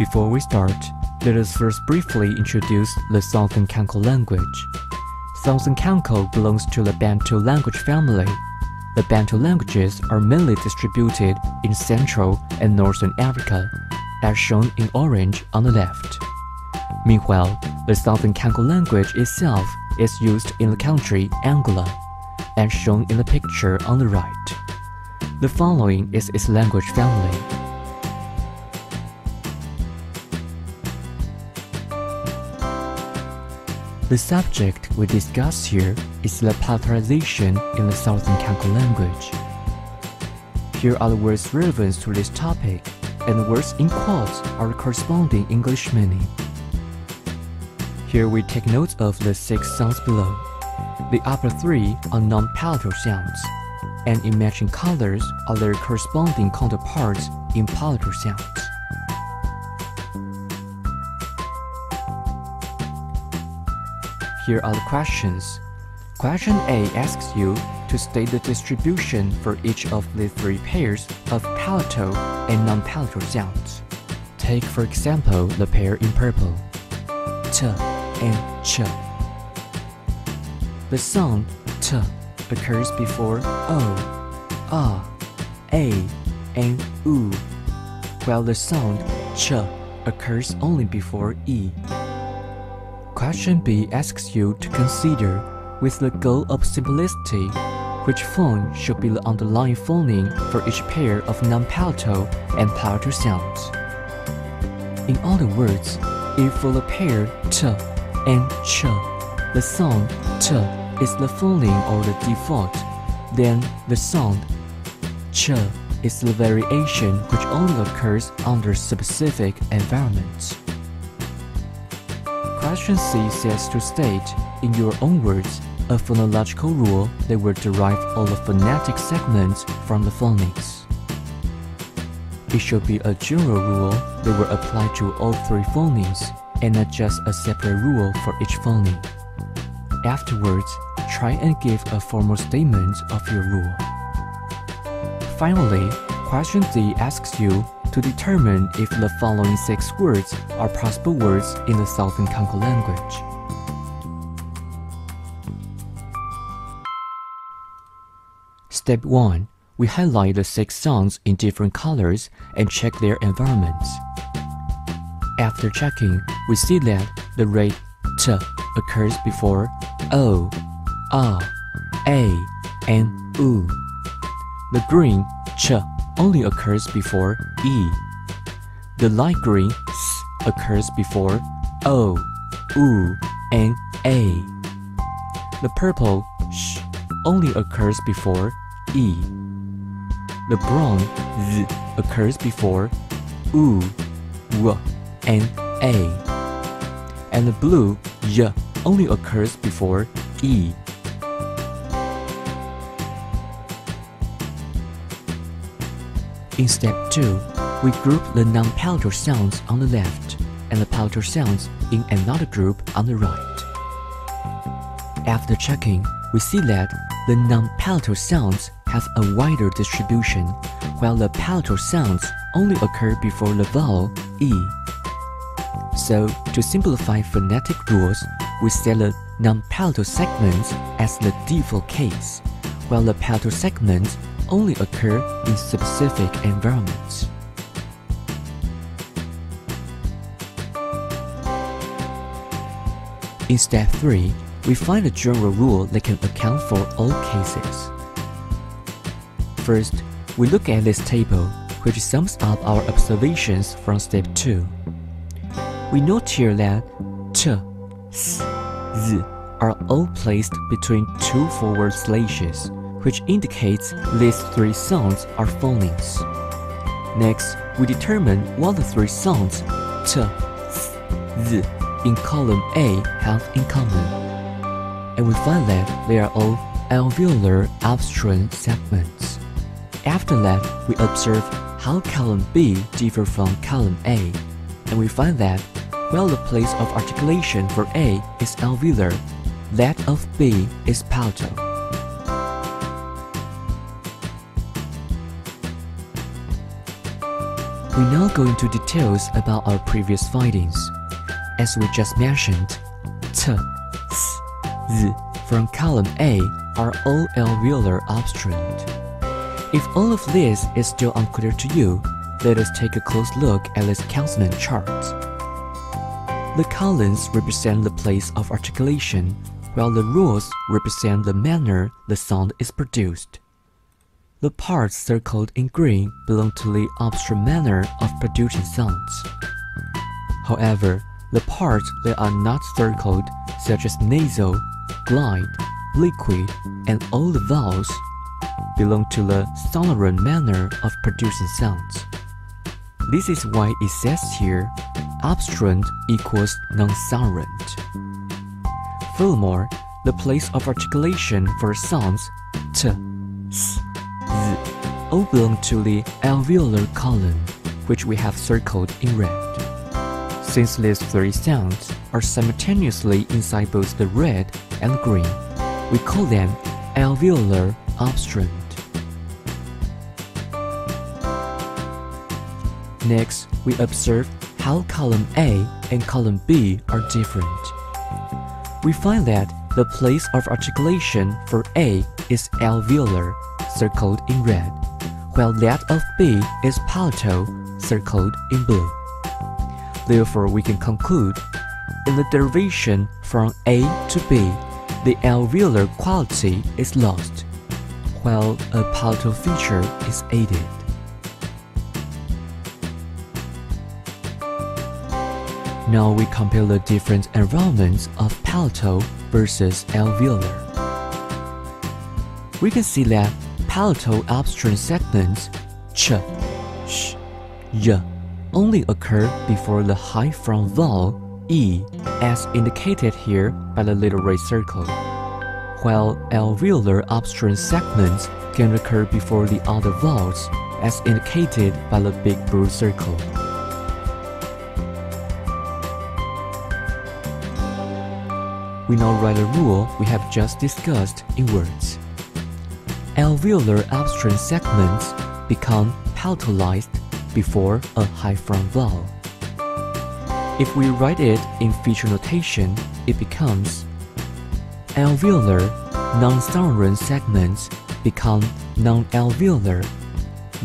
Before we start, let us first briefly introduce the Southern Kongo language. Southern Kongo belongs to the Bantu language family. The Bantu languages are mainly distributed in Central and Northern Africa, as shown in orange on the left. Meanwhile, the Southern Kongo language itself is used in the country Angola, as shown in the picture on the right. The following is its language family. The subject we discuss here is the palatalization in the Southern Kongo language. Here are the words relevant to this topic, and the words in quotes are the corresponding English meaning. Here we take note of the 6 sounds below. The upper 3 are non-palatal sounds, and in matching colors are their corresponding counterparts in palatal sounds. Here are the questions. Question A asks you to state the distribution for each of the 3 pairs of palatal and non-palatal sounds. Take for example the pair in purple, t and ch. The sound t occurs before o, a, and u, while the sound ch occurs only before e. Question B asks you to consider, with the goal of simplicity, which phone should be the underlying phoneme for each pair of non-palatal and palatal sounds. In other words, if for the pair t and ch, the sound t is the phoneme or the default, then the sound ch is the variation which only occurs under specific environments. Question C says to state, in your own words, a phonological rule that will derive all the phonetic segments from the phonics. It should be a general rule that will apply to all 3 phonemes, and not just a separate rule for each phoneme. Afterwards, try and give a formal statement of your rule. Finally, question D asks you to determine if the following 6 words are possible words in the Southern Kongo language. Step 1. We highlight the 6 sounds in different colors and check their environments. After checking, we see that the red t occurs before o, a, and u. The green ch only occurs before e. The light green s occurs before o, u, and a. The purple sh only occurs before e. The brown z occurs before u, w, and a. And the blue y only occurs before e. In step 2, we group the non-palatal sounds on the left and the palatal sounds in another group on the right. After checking, we see that the non-palatal sounds have a wider distribution, while the palatal sounds only occur before the vowel e. So, to simplify phonetic rules, we set the non-palatal segments as the default case, while the palatal segments only occur in specific environments. In step 3, we find a general rule that can account for all cases. First, we look at this table, which sums up our observations from step 2. We note here that t, s, z are all placed between 2 forward slashes, which indicates these 3 sounds are phonemes. Next, we determine what the 3 sounds t, s, z in column A have in common, and we find that they are all alveolar obstruent segments. After that, we observe how column B differs from column A, and we find that while the place of articulation for A is alveolar, that of B is palatal. We now go into details about our previous findings. As we just mentioned, t, s, z from column A are all alveolar obstruent. If all of this is still unclear to you, let us take a close look at this consonant chart. The columns represent the place of articulation, while the rows represent the manner the sound is produced. The parts circled in green belong to the obstruent manner of producing sounds. However, the parts that are not circled, such as nasal, glide, liquid, and all the vowels, belong to the sonorant manner of producing sounds. This is why it says here, obstruent equals non-sonorant. Furthermore, the place of articulation for sounds t, s, z all belong to the alveolar column, which we have circled in red. Since these three sounds are simultaneously inside both the red and green, we call them alveolar obstruent. Next, we observe how column A and column B are different. We find that the place of articulation for A is alveolar, circled in red, while that of B is palatal, circled in blue. Therefore, we can conclude, in the derivation from A to B, the alveolar quality is lost, while a palatal feature is added. Now we compare the different environments of palatal versus alveolar. We can see that palatal obstruent segments ch, sh, y only occur before the high front vowel e, as indicated here by the little red circle, while alveolar obstruent segments can occur before the other vowels, as indicated by the big blue circle. We now write a rule we have just discussed in words. Alveolar obstruent segments become palatalized before a high front vowel. If we write it in feature notation, it becomes alveolar non-sonorant segments become non-alveolar,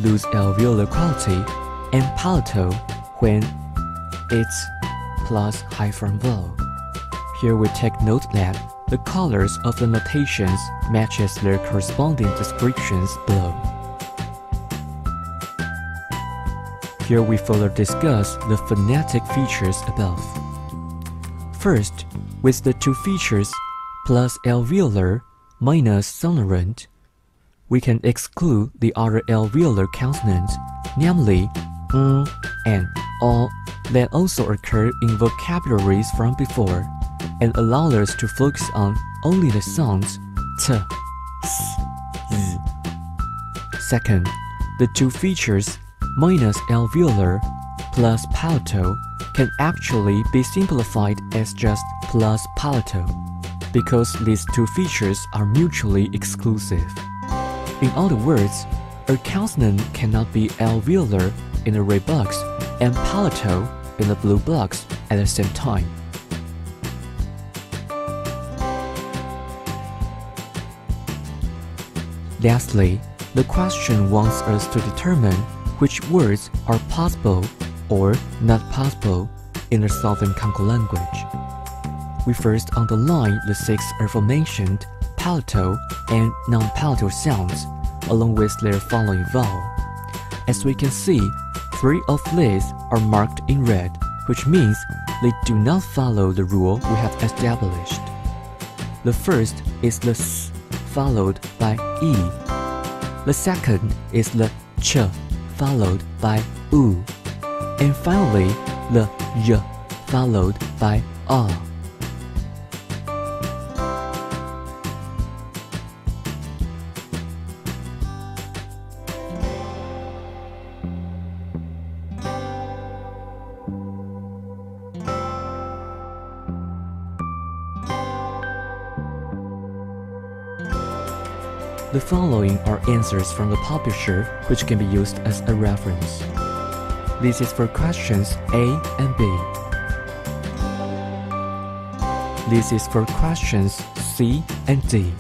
lose alveolar quality, and palatal when it's plus high front vowel. Here we take note that the colors of the notations matches their corresponding descriptions below. Here we further discuss the phonetic features above. First, with the two features plus alveolar minus sonorant, we can exclude the other alveolar consonants, namely and that also occur in vocabularies from before, and allow us to focus on only the sounds t, s, z. Second, the two features minus alveolar plus palatal can actually be simplified as just plus palatal, because these two features are mutually exclusive. In other words, a consonant cannot be alveolar in the red box and palatal in the blue box at the same time. Lastly, the question wants us to determine which words are possible or not possible in the Southern Congo language. We first underline the six aforementioned palatal and non-palatal sounds, along with their following vowel. As we can see, three of these are marked in red, which means they do not follow the rule we have established. The first is the s, followed by e. The second is the ch, followed by u. And finally, the y, followed by a. The following are answers from the publisher which can be used as a reference. This is for questions A and B. This is for questions C and D.